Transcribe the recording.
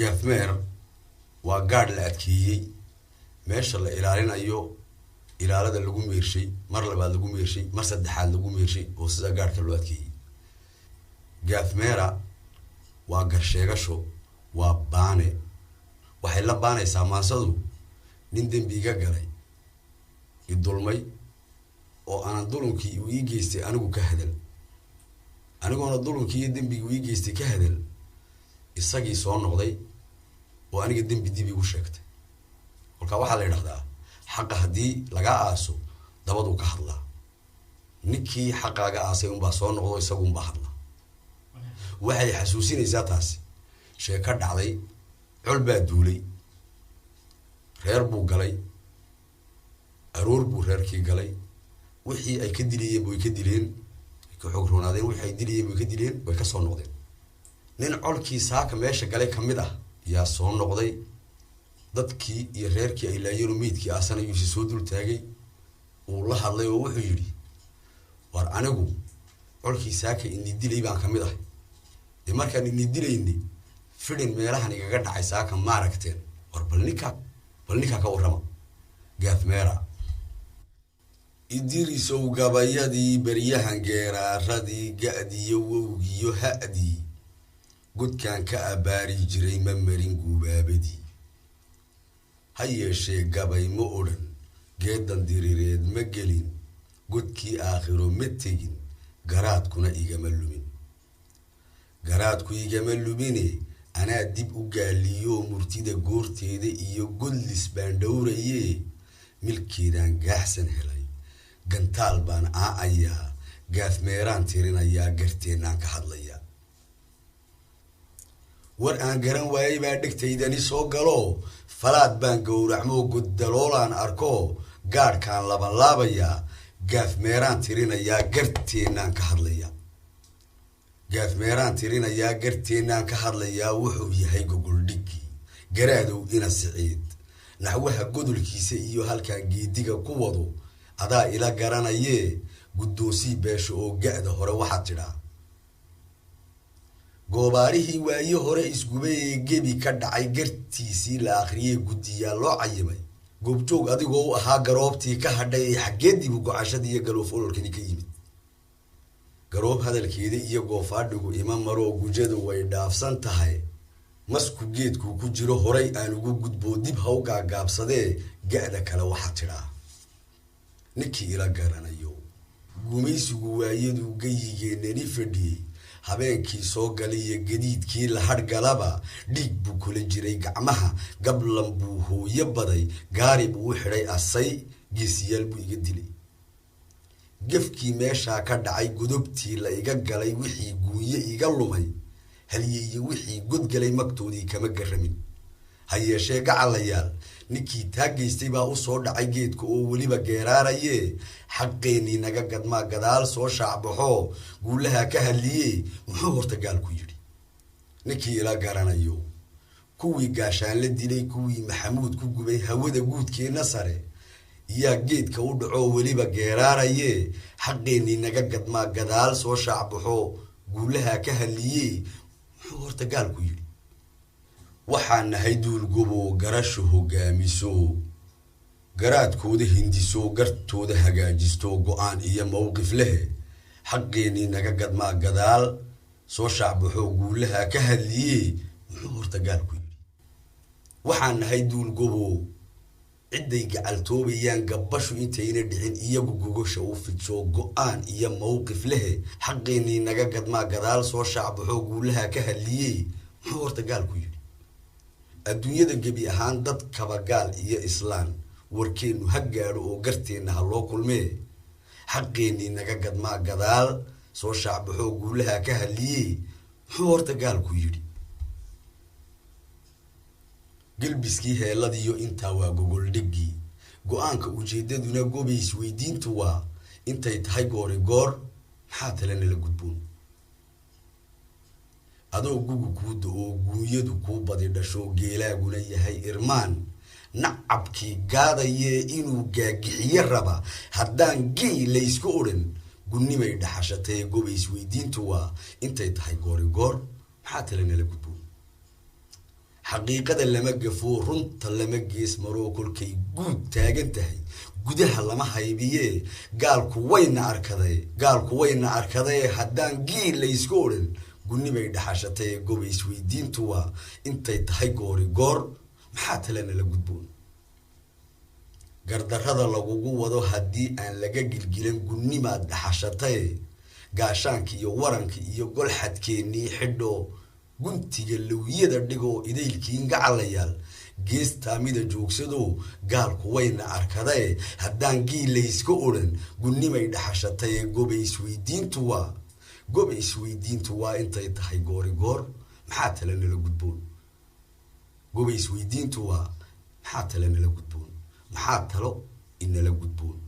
gaafmeer waa gaadh la adkeeyey meesha la ilaalinayo ilaalada lagu meershay mar labaad lagu meershay mar saddexaad lagu meershay oo sida gaadhka loo adkeeyey gaafmeera waa garsheegasho waa baane waxay la baanaysaa maansadu nin dembiga galay idulmay oo aan dulunkii uu ii geystay anigu ka hadal anigoona dulunkii iyo dembigii uu ii geystay ka hadal isagii soo noqday oo aniga dembi dib igu sheegtay kolka waxaa la yidhahdaa xaqa haddii laga aaso dabaduu ka hadlaa ninkii xaqaaga aasay unbaa soo noqdo isagu unbaa hadlaa waxay xasuusinaysaa taasi sheeko dhacday col baa duulay reer buu galay aroor buu reerkii galay wixii ay ka dilayeen way ka dileen ka xoog roonaadeen wixii ay dilayeen way ka dileen way ka soo noqdeen nin colkii saaka meesha galay ka mid ah yaa soo noqday dadkii iyo reerkii ay laayeen meydkii aasanayuu si soo dul taagay uu la hadlay oo wuxuu yidhi war anigu colkii saaka inni dilay baan ka mid ahay dee markaan inni dilayni fidin meelahan igaga dhacay saaka ma aragteen war bal ninkaa ka warrama gaafmeera idirisow gabayadii beryahan geeraaradii ga'diyo wowgiyo ha'dii godkaan ka abbaari jiray ma marin guubaabadii ha yeeshee gabay ma odhan geedan dirireed ma gelin godkii aakhiro ma tegin garaadkuna igama lumin garaadku igama lumine anaa dib u gaaliyo murtida goorteeda iyo godlis baan dhowrayee milkeedaan gaaxsan helay gantaal baan aacayaa gaafmeeraan tirinayaa garteennaan ka hadlayaa war aan garan waayay baa dhegtaydani soo galo falaad baan gowracmoo goddaloolaan arko gaadhkaan labanlaabayaa gaafmeeraan tirinayaa garteennaan ka hadlayaa gaafmeeraan tirinayaa garteennaan ka hadlayaa wuxuu yahay gogoldhiggii garaadow ina siciid naxwaha godolkiisa iyo halkaan geediga ku wado adaa ila garanayee guddoonsii beesho oo ga'da hore waxaad tidhaa goobaarihii waaye hore isgubay ee gebi ka dhacay gartiisii la akhriyey guddiyaa loo cayimay goobjoog adigoo u ahaa garoobtii ka hadhay ee xaggeediibu gocashadii iyo galoof ololkani ka yimid garoob hadalkeeda iyo goofaadhigu ima maroo gujadu way dhaafsan tahay masku geedkuu ku jiro horay aan ugu gudboo dib ha u gaagaabsadee ga'da kale waxaa tidhaa ninkii ila garanayo gumaysigu waayaduu gayigeennani fadhiyey habeenkii soo galiyo gadiidkii la hadhgalaba dhiig buu kula jiray gacmaha gablan buu hooyo baday gaari buu u xidhay asay geesiyaal buu iga dilay gefkii meeshaa ka dhacay godobtii la iga galay wixii guunye iga lumay halyeeye wixii godgalay magtoodii kama garamin ha yeeshee gacalayaal ninkii taa geystay baa u soo dhacay geedka oo weliba geeraarayee xaqeennii naga gadmaa gadaal soo shaacbaxoo guulaha ka hadliyee muxuu horta gaalku yidhi ninkii ila garanayo kuwii gaashaan la dilay kuwii maxamuud ku gubay hawada guudkeenna sare iyaa geedka u dhacoo weliba geeraarayee xaqeennii naga gadmaa gadaal soo shaacbaxoo guulaha ka hadliyee muxuu horta gaalku yidhi waxaan nahay duulgoboo garasho hogaamiso garaadkooda hindiso gartooda hagaajisto go-aan iyo mowqif leh xaqeennii naga gadmaa gadaal soo shaacbaxoo guulaha ka hadliyee muxuu horta gaalku yidhi waxaan nahay duulgoboo cidday gacaltoobayaan gabbashu intayna dhicin iyagu gogosha u fidsho go-aan iyo mowqif leh xaqeennii naga gadmaa gadaal soo shaacbaxoo guulaha ka hadliyee muxuu horta gaalku yidhi adduunyada gebi ahaan dad kabagaal iyo islaan warkeennu ha gaadho oo garteenna ha loo kulmee xaqeennii naga gadmaa gadaal soo shaacbaxoo guulaha ka hadliyee muxuu horta gaalku yidhi gelbiskii heelladiyo intaa waa gogoldhiggii go-aanka ujeeddaduna gobays weydiintu waa intay tahay goori goor maxaa tale nala gudboon adoo gugu kuu da-oo guunyadu kuu badi dhasho geelaaguna yahay irmaan nacabkii gaadayee inuu gaagixiyo raba haddaan gey laysku odhan gunnimay dhaxashatee gobays weydiintu waa intay tahay goori goor maxaa tale nala gudboon xaqiiqada lama gafo runta lama gees maro kolkay guud taagan tahay gudaha lama haybiye gaalku wayna arkaday haddaan giil la isku odhan gunni bay dhaxashatay gobays weydiintu waa intay tahay goori goor maxaa talena la gudboon gardarrada lagugu wado haddii aan laga gilgilan gunnimaad dhaxashatay gaashaanki iyo waranki iyo golxadkeennii xidho guntiga lawiyada dhigoo idaylkiin gacalayaal geestaa mida joogsado gaalku wayna arkaday haddaan giil layska odhan gunnimay dhaxashatay gobays weydiintu waa intay tahay goori goor maxaa talena la gudboon gobays weydiintu waa maxaa talena la gudboon maxaa talo inala gudboon